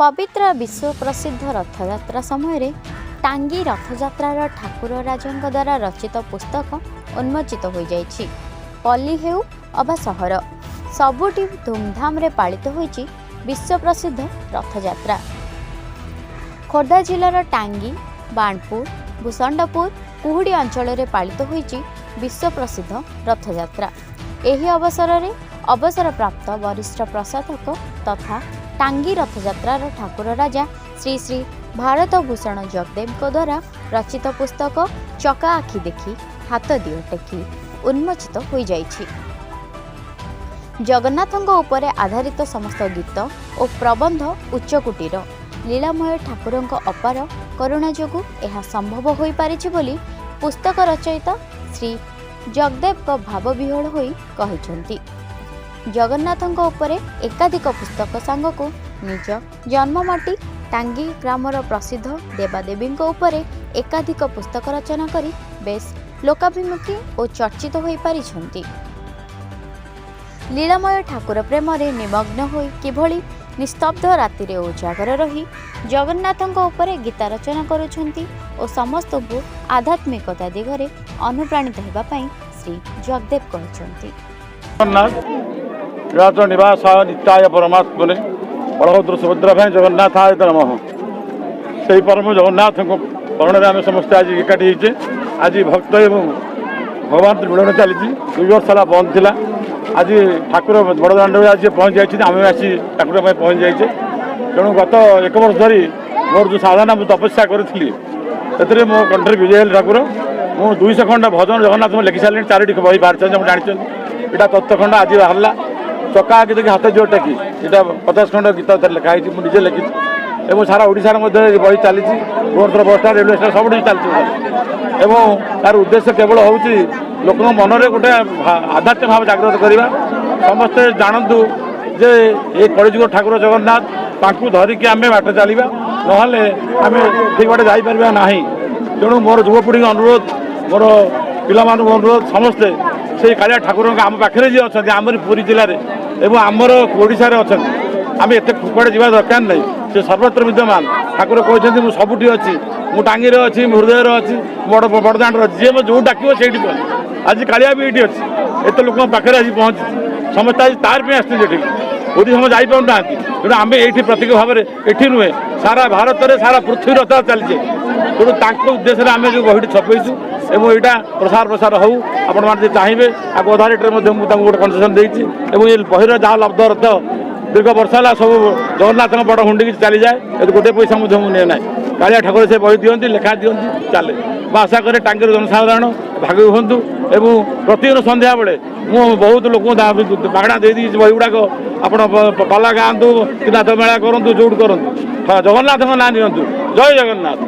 पवित्र विश्व प्रसिद्ध रथयात्रा समय टांगी रथयात्रार ठाकुर राजा द्वारा रचित पुस्तक उन्मोचित हो जाइछि। पल्ली हेउ अबा सहर सबुठी धूमधाम रे पालित होइछि विश्व प्रसिद्ध रथयात्रा। खोर्धा जिलार टांगी, बाणपुर, भूषंडपुर, कुहुड़ी अंचल में पालित होइछि विश्व प्रसिद्ध रथयात्रा। एही अवसर में अवसर प्राप्त वरिष्ठ प्रशासक तथा टांगी रथयात्रार ठाकुर राजा श्री श्री भारत भूषण जगदेव द्वारा रचित पुस्तक चका आखि देखी हाथ दियो टेकी उन्मोचित हो जाइछि। जगन्नाथଙ୍କ उपरे आधारित समस्त गीत और प्रबंध उच्चकोटीर लीलामय ठाकुरଙ୍କ अपार करुणा जोगु यह संभव हो पारिछि बोली पुस्तक रचयिता श्री जगदेव भाव विह्वल होई कहिसंती। जगन्नाथଙ୍କ उपरे एकाधिक पुस्तक सांगको निज जन्ममाटी टांगी ग्रामर प्रसिद्ध देवादेवी उपरे एकाधिक पुस्तक रचना करी बेस लोकाभिमुखी और चर्चित हो पारिछंती। लीलामय ठाकुर प्रेम निमग्न होई किभली निस्तब्ध राति रे उजागर रही जगन्नाथଙ୍କ उपरे गीता रचना करुछंती और समस्त को आध्यात्मिकता दिगरे अनुप्राणित हेबा पई श्री जगदेव कहछंती। जगन्नाथ निवास नित्याय परमात्मने बलभद्र सुभद्रा भाई जगन्नाथाय नमः। से परम जगन्नाथ करण आम समस्त आज एकाठी होचे। आज भक्त एवं भगवान मिलन चली 2 वर्ष है बंद थिला। आज ठाकुर बड़दाण्ड आज पहुँच जाए आम आसी ठाकुर पहुँच जाए। तेणु गत 1 वर्ष धरी मोर जो साधना मुझे तपस्या करी से मो कंठे विजय हेल ठाकुर। मुझे 200 खंड भजन जगन्नाथ लिखि सारे 4टी बही बाहर जानी यहाँ तत्वखंड आज बाहर चका आगे देखिए हाथ जोर टेकी यहाँ 50 खंड गीत लिखाई मुझे लिखी और सारा ओडिशार बही चली भुवनेश्वर बस स्टाण्ड रेलवे स्टेशन सब चलती एवं तार उद्देश्य केवल हूँ लोक मन में गोटे आध्यात्मिक भाव जागृत करवा। समस्ते जानतु जे ये कलिजुग ठाकुर जगन्नाथ तांकु धरिकी आम बाट चलवा ना आम ठीक बाटे जापर ना। तेणु मोर युवपीढ़ी अनुरोध मोर पिला अनुरोध समस्ते से कालिया ठाकुर आम पाखे जी अच्छा आमरी पुरी जिले में एवं आमर ओडिशार अच्छा आम एत कुआड़े जा दरकार नहीं। से सर्वत्र विद्यमान ठाकुर कहते मुझे सबुठी अच्छी मु टांगी अच्छी हृदय अच्छी बड़दाण्ड अच्छी जी जो डाक से आज कालिया भी ये अच्छी एत लोक पाखे आज पहुँची समस्त आज तार पे आसते बुद्धि समझ जापार ना। तेणु आम ये प्रतीक भाव में ये नुहे सारा भारत में सारा पृथ्वी रथ चलचे। तेणु उद्देश्य आम जो बहीटी छपईचु और यहाँ प्रसार प्रसार हो आपण मैंने चाहिए आगे अधा रेट्रे गोटे कनसेसन देती ये बहीर जहाँ लब्ध रथ दीर्घ वर्ष है सब जगन्नाथ बड़ हुंडी की चली जाए गोटे पैसा मुझे मुझे ना कालिया ठाकुर से बही दिखती लेखा दिखती चले मैं आशा करें टांगी जनसाधारण भाग हूँ एवं प्रतिदिन सन्ध्या बेले मुझे बहुत लोक मागणा दे दी बही गुड़ाक आप पाला गाँतु कि नाथ मेला करूँ जोट करूँ जगन्नाथ ना नियंतु। जय जगन्नाथ।